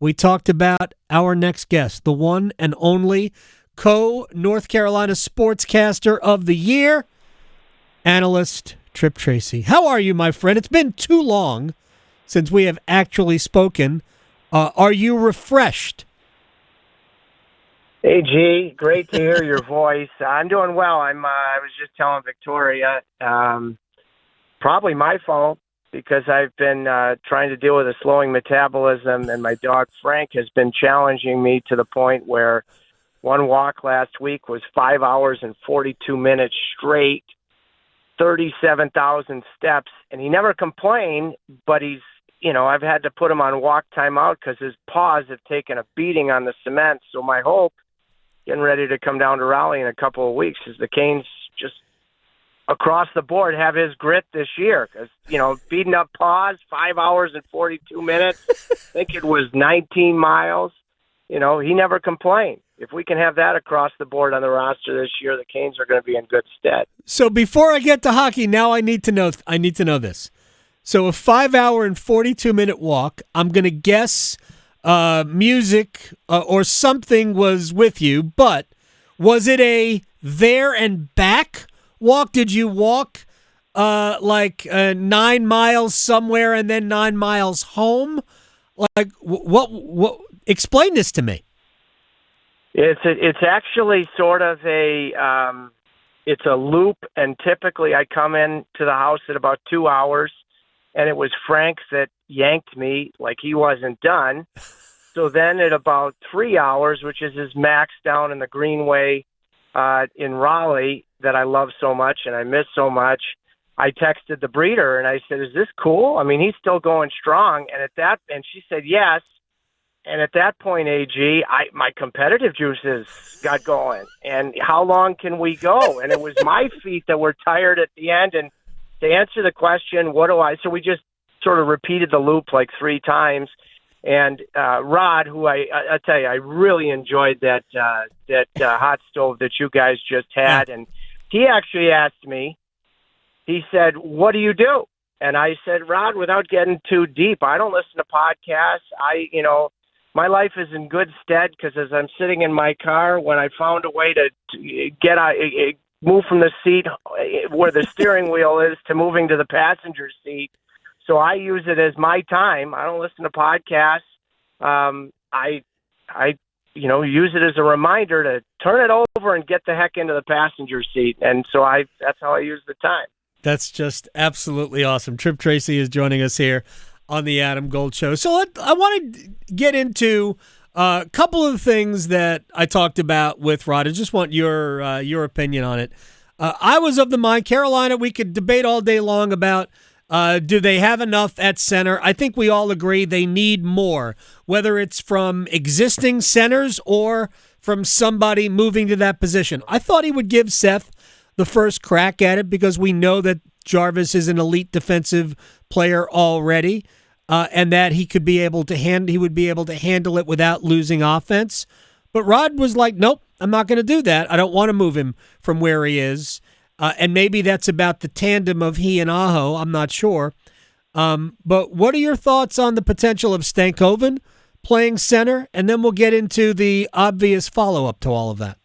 we talked about our next guest, the one and only co-North Carolina Sportscaster of the Year, analyst Tripp Tracy. How are you, my friend? It's been too long since we have actually spoken. Are you refreshed? Hey, G. Great to hear your voice. I'm doing well. I was just telling Victoria, probably my fault because I've been trying to deal with a slowing metabolism, and my dog Frank has been challenging me to the point where one walk last week was 5 hours and 42 minutes straight, 37,000 steps, and he never complained, but I've had to put him on walk timeout because his paws have taken a beating on the cement. So my hope, getting ready to come down to Raleigh in a couple of weeks, is the Canes just across the board have his grit this year. Because, beating up paws, 5 hours and 42 minutes, I think it was 19 miles. He never complained. If we can have that across the board on the roster this year, the Canes are going to be in good stead. So before I get to hockey, now I need to know this. So a 5 hour and 42 minute walk, I'm going to guess music or something was with you, but was it a there and back walk? Did you walk 9 miles somewhere and then 9 miles home? Like what explain this to me. It's actually sort of it's a loop, and typically I come in to the house at about 2 hours, and it was Frank that yanked me like he wasn't done. So then at about 3 hours, which is his max down in the Greenway in Raleigh that I love so much and I miss so much, I texted the breeder and I said, "Is this cool? I mean, he's still going strong." And she said yes. And at that point, AG, my competitive juices got going. And how long can we go? And it was my feet that were tired at the end. And to answer the question, so we just sort of repeated the loop like 3 times. And Rod, who I tell you, I really enjoyed that hot stove that you guys just had. And he actually asked me, he said, "What do you do?" And I said, "Rod, without getting too deep, I don't listen to podcasts. My life is in good stead because as I'm sitting in my car, when I found a way to move from the seat where the steering wheel is to moving to the passenger seat, so I use it as my time. I don't listen to podcasts. I use it as a reminder to turn it over and get the heck into the passenger seat. And so that's how I use the time." That's just absolutely awesome. Tripp Tracy is joining us here on the Adam Gold Show. So I want to get into a couple of things that I talked about with Rod. I just want your opinion on it. I was of the mind, Carolina, we could debate all day long about do they have enough at center. I think we all agree they need more, whether it's from existing centers or from somebody moving to that position. I thought he would give Seth the first crack at it because we know that Jarvis is an elite defensive player already. And that he would be able to handle it without losing offense. But Rod was like, "Nope, I'm not going to do that. I don't want to move him from where he is." And maybe that's about the tandem of he and Aho. I'm not sure. But what are your thoughts on the potential of Stankoven playing center? And then we'll get into the obvious follow-up to all of that.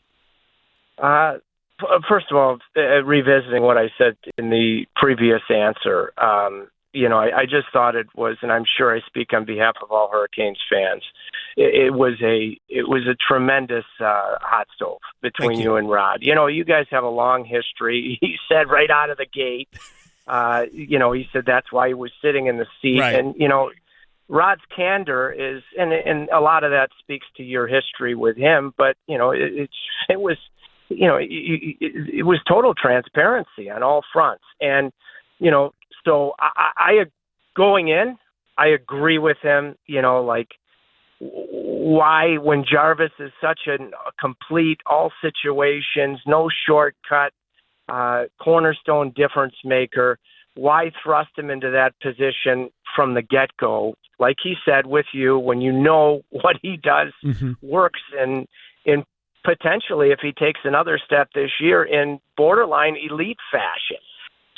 First of all, revisiting what I said in the previous answer, I just thought it was, and I'm sure I speak on behalf of all Hurricanes fans, it was a tremendous hot stove between you and Rod. You guys have a long history. He said right out of the gate, he said that's why he was sitting in the seat. Right. And, Rod's candor is, and a lot of that speaks to your history with him, but, it was total transparency on all fronts. And, so going in, I agree with him, why when Jarvis is such a complete, all situations, no shortcut, cornerstone difference maker, why thrust him into that position from the get-go? Like he said with you, when you know what he does works in potentially, if he takes another step this year, in borderline elite fashion.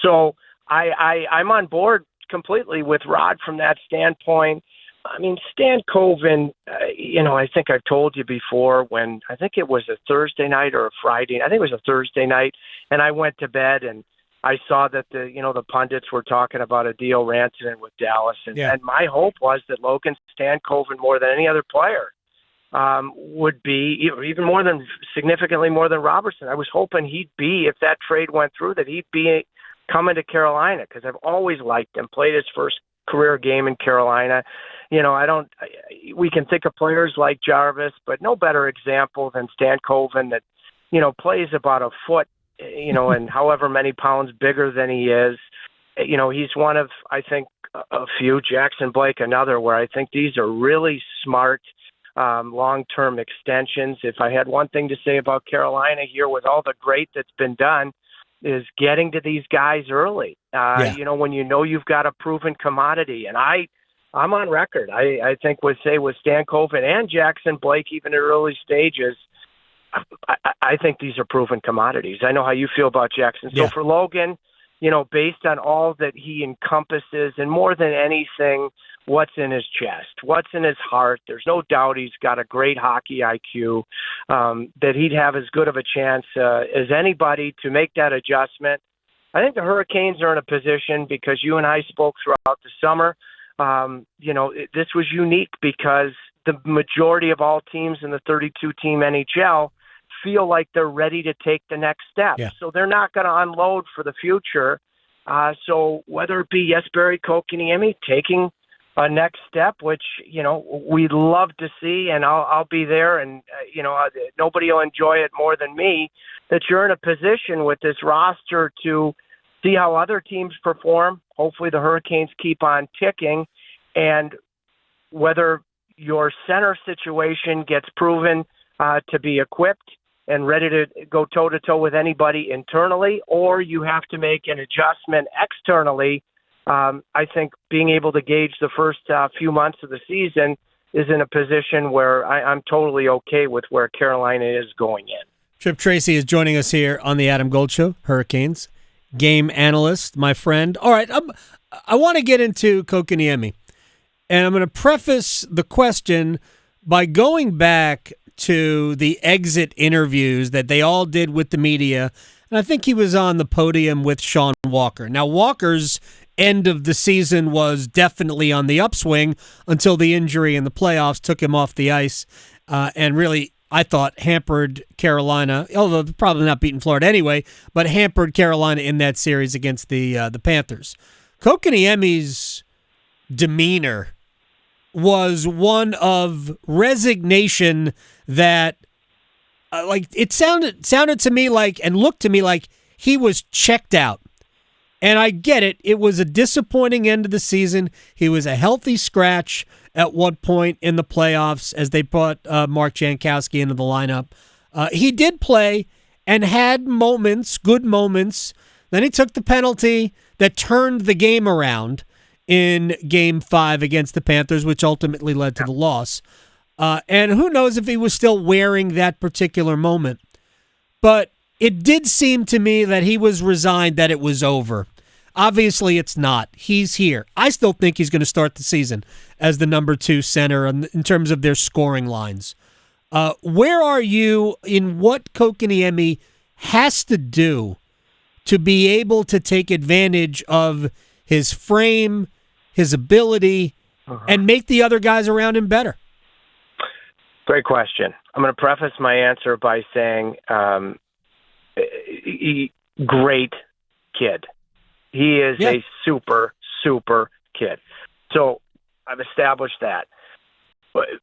So I'm on board completely with Rod from that standpoint. I mean, Stankoven, I think I've told you before when I think it was a Thursday night or a Friday. I think it was a Thursday night, and I went to bed and I saw that the pundits were talking about a deal Rantanen with Dallas, and my hope was that Logan Stankoven, more than any other player, would be even significantly more than Robertson. I was hoping he'd be, if that trade went through, that he'd be coming to Carolina, because I've always liked him. Played his first career game in Carolina. We can think of players like Jarvis, but no better example than Stankoven that, plays about a foot, and however many pounds bigger than he is. He's one of, I think, a few, Jackson Blake another, where I think these are really smart long-term extensions. If I had one thing to say about Carolina here with all the great that's been done, is getting to these guys early. When you've got a proven commodity. And I'm on record. I think with Stankoven and Jackson Blake, even at early stages, I think these are proven commodities. I know how you feel about Jackson. So for Logan, based on all that he encompasses, and more than anything, what's in his chest, what's in his heart, there's no doubt he's got a great hockey IQ, that he'd have as good of a chance as anybody to make that adjustment. I think the Hurricanes are in a position, because you and I spoke throughout the summer, this was unique because the majority of all teams in the 32-team NHL feel like they're ready to take the next step. Yeah. So they're not going to unload for the future. So whether it be Jesperi, Kotkaniemi taking a next step, which, we'd love to see, and I'll be there, and, nobody will enjoy it more than me, that you're in a position with this roster to see how other teams perform. Hopefully the Hurricanes keep on ticking, and whether your center situation gets proven to be equipped and ready to go toe-to-toe with anybody internally, or you have to make an adjustment externally. I think being able to gauge the first few months of the season is in a position where I'm totally okay with where Carolina is going in. Tripp Tracy is joining us here on the Adam Gold Show, Hurricanes game analyst, my friend. All right, I want to get into Kotkaniemi, and I'm going to preface the question by going back to the exit interviews that they all did with the media, and I think he was on the podium with Sean Walker. Now, Walker's end of the season was definitely on the upswing until the injury in the playoffs took him off the ice, and really, I thought, hampered Carolina, although probably not beating Florida anyway, but hampered Carolina in that series against the Panthers. Kotkaniemi's demeanor was one of resignation that, it sounded to me like, and looked to me like, he was checked out. And I get it. It was a disappointing end of the season. He was a healthy scratch at one point in the playoffs as they brought Mark Jankowski into the lineup. He did play and had moments, good moments. Then he took the penalty that turned the game around in Game 5 against the Panthers, which ultimately led to the loss. And who knows if he was still wearing that particular moment. But it did seem to me that he was resigned, that it was over. Obviously, it's not. He's here. I still think he's going to start the season as the number 2 center in terms of their scoring lines. Where are you in what Kotkaniemi has to do to be able to take advantage of his frame, his ability, and make the other guys around him better? Great question. I'm going to preface my answer by saying great kid. He is a super, super kid. So I've established that.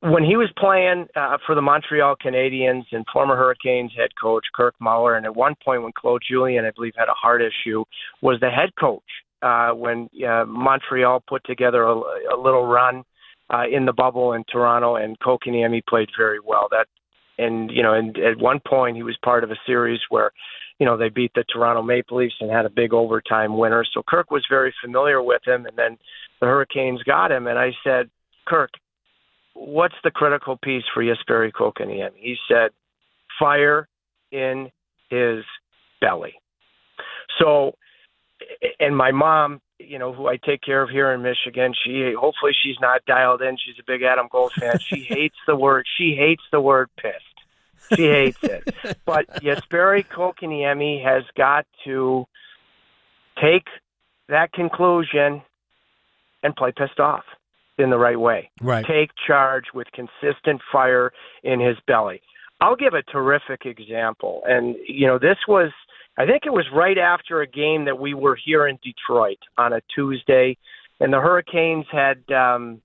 When he was playing for the Montreal Canadiens and former Hurricanes head coach Kirk Muller, and at one point when Claude Julien, I believe, had a heart issue, was the head coach when Montreal put together a little run in the bubble in Toronto, and Kotkaniemi played very well. And at one point he was part of a series where, they beat the Toronto Maple Leafs and had a big overtime winner. So Kirk was very familiar with him, and then the Hurricanes got him. And I said, Kirk, what's the critical piece for Jesperi Kotkaniemi? He said, fire in his belly. So, and my mom who I take care of here in Michigan, hopefully she's not dialed in. She's a big Adam Gold fan. She hates the word pissed. She hates it. But Jesperi Kotkaniemi has got to take that conclusion and play pissed off in the right way. Right. Take charge with consistent fire in his belly. I'll give a terrific example. And, I think it was right after a game that we were here in Detroit on a Tuesday, and the Hurricanes had, or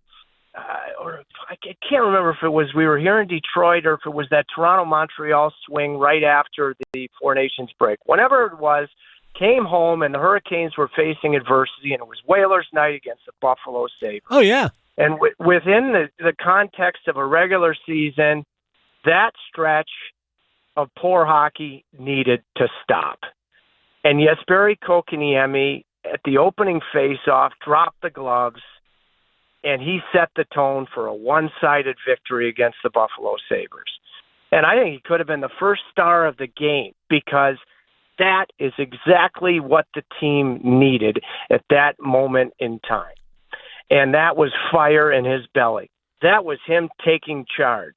I can't remember if it was we were here in Detroit or if it was that Toronto-Montreal swing right after the Four Nations break. Whenever it was, came home, and the Hurricanes were facing adversity, and it was Whalers night against the Buffalo Sabres. Oh, yeah. And within the context of a regular season, that stretch of poor hockey needed to stop. And Jesperi Kotkaniemi, at the opening faceoff, dropped the gloves, and he set the tone for a one-sided victory against the Buffalo Sabres. And I think he could have been the first star of the game, because that is exactly what the team needed at that moment in time. And that was fire in his belly. That was him taking charge.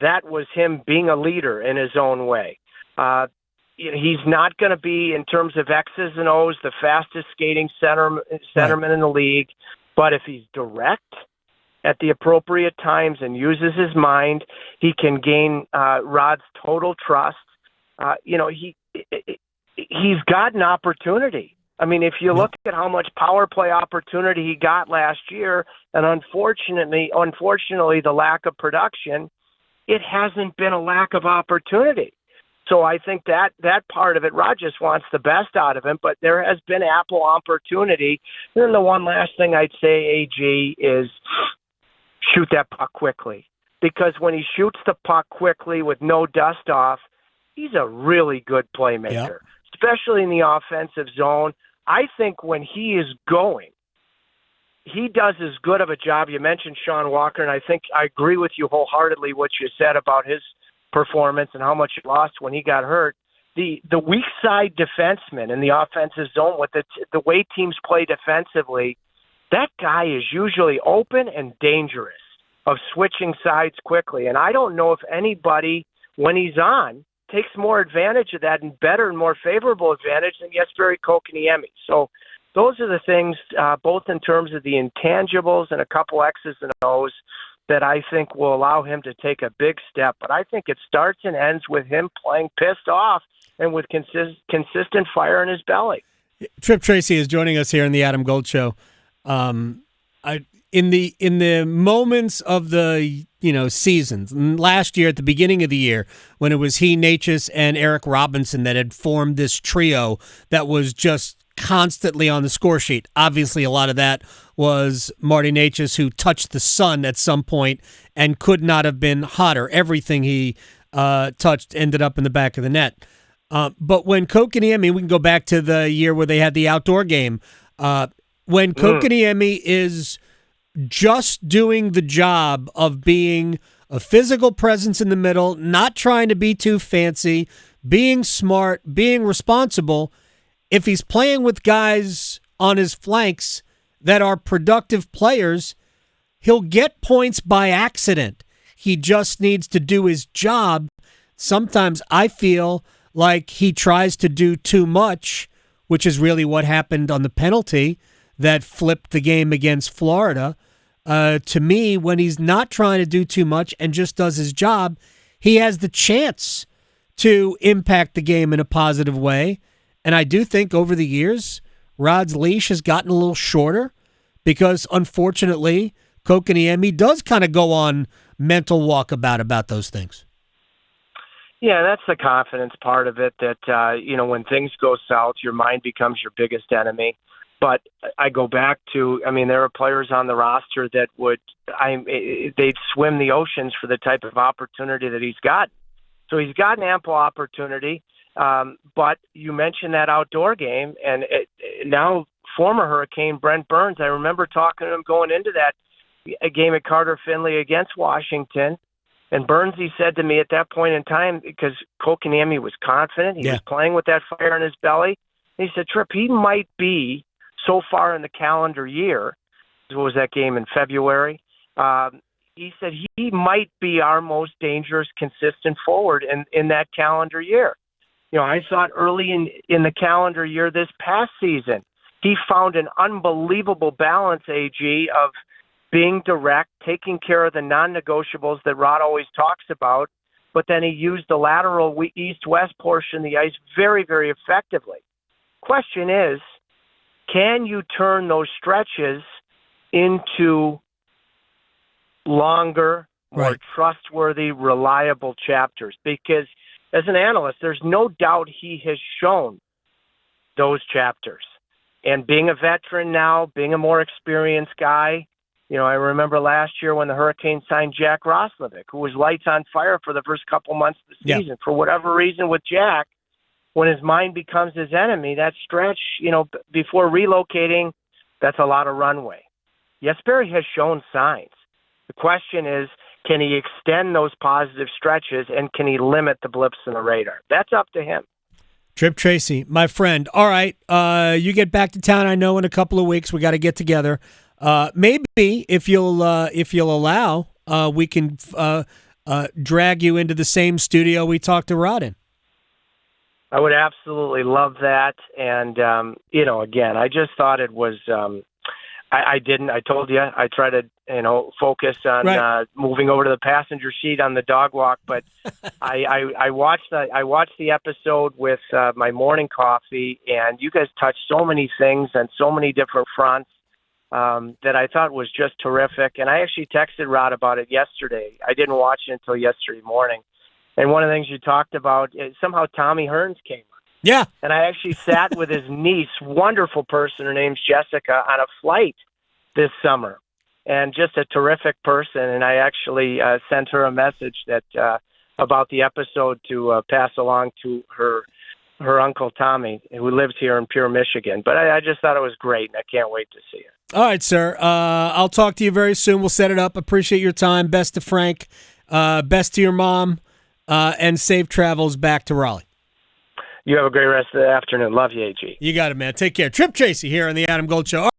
That was him being a leader in his own way. He's not going to be, in terms of X's and O's, the fastest skating centerman in the league. But if he's direct at the appropriate times and uses his mind, he can gain Rod's total trust. He's got an opportunity. I mean, if you look at how much power play opportunity he got last year, and unfortunately, the lack of production, it hasn't been a lack of opportunity. So I think that part of it, Rod just wants the best out of him, but there has been ample opportunity. And then the one last thing I'd say, AG, is shoot that puck quickly. Because when he shoots the puck quickly with no dust off, he's a really good playmaker, especially in the offensive zone. I think when he is going, he does as good of a job. You mentioned Sean Walker, and I think I agree with you wholeheartedly what you said about his performance and how much he lost when he got hurt. The weak side defenseman in the offensive zone, with the way teams play defensively, that guy is usually open and dangerous of switching sides quickly. And I don't know if anybody, when he's on, takes more advantage of that and better and more favorable advantage than Jesperi Kotkaniemi. So those are the things, both in terms of the intangibles and a couple X's and O's, that I think will allow him to take a big step. But I think it starts and ends with him playing pissed off and with consistent fire in his belly. Tripp Tracy is joining us here in the Adam Gold Show. In the moments of the seasons, last year at the beginning of the year, when it was he, Natchez, and Eric Robinson that had formed this trio that was just constantly on the score sheet. Obviously, a lot of that was Marty Natchez, who touched the sun at some point and could not have been hotter. Everything he touched ended up in the back of the net. But when Kotkaniemi, we can go back to the year where they had the outdoor game. When Kotkaniemi is just doing the job of being a physical presence in the middle, not trying to be too fancy, being smart, being responsible, if he's playing with guys on his flanks that are productive players, he'll get points by accident. He just needs to do his job. Sometimes I feel like he tries to do too much, which is really what happened on the penalty that flipped the game against Florida. To me, when he's not trying to do too much and just does his job, he has the chance to impact the game in a positive way. And I do think over the years, Rod's leash has gotten a little shorter because, unfortunately, Kotkaniemi does kind of go on mental walkabout about those things. Yeah, that's the confidence part of it, that, when things go south, your mind becomes your biggest enemy. But I go back to, there are players on the roster that they'd swim the oceans for the type of opportunity that he's got. So he's got an ample opportunity. But you mentioned that outdoor game, and now former Hurricane Brent Burns, I remember talking to him going into that game at Carter Finley against Washington. And Burns, he said to me at that point in time, because Kotkaniemi was confident, he was playing with that fire in his belly, he said, Tripp, he might be so far in the calendar year, what was that game in February? He said he might be our most dangerous, consistent forward in that calendar year. I thought early in the calendar year this past season, he found an unbelievable balance, AG, of being direct, taking care of the non-negotiables that Rod always talks about, but then he used the lateral east-west portion of the ice very, very effectively. Question is, can you turn those stretches into longer, more trustworthy, reliable chapters? Because as an analyst, there's no doubt he has shown those chapters. And being a veteran now, being a more experienced guy, I remember last year when the Hurricanes signed Jack Roslovic, who was lights on fire for the first couple months of the season. For whatever reason with Jack, when his mind becomes his enemy, that stretch, before relocating, that's a lot of runway. Jesperi has shown signs. The question is, can he extend those positive stretches, and can he limit the blips in the radar? That's up to him. Tripp Tracy, my friend. All right, you get back to town, I know, in a couple of weeks. We got to get together. Maybe if you'll allow, we can drag you into the same studio we talked to Rod in. I would absolutely love that. And, again, I just thought it was I told you, I try to, focus on moving over to the passenger seat on the dog walk. But I watched the episode with my morning coffee, and you guys touched so many things on so many different fronts that I thought was just terrific. And I actually texted Rod about it yesterday. I didn't watch it until yesterday morning. And one of the things you talked about is somehow Tommy Hearns came on. Yeah. And I actually sat with his niece, wonderful person, her name's Jessica, on a flight this summer. And just a terrific person. And I actually sent her a message that about the episode to pass along to her uncle Tommy, who lives here in Pure, Michigan. But I just thought it was great, and I can't wait to see it. All right, sir. I'll talk to you very soon. We'll set it up. Appreciate your time. Best to Frank. Best to your mom. And safe travels back to Raleigh. You have a great rest of the afternoon. Love you, AG. You got it, man. Take care. Tripp Tracy here on the Adam Gold Show.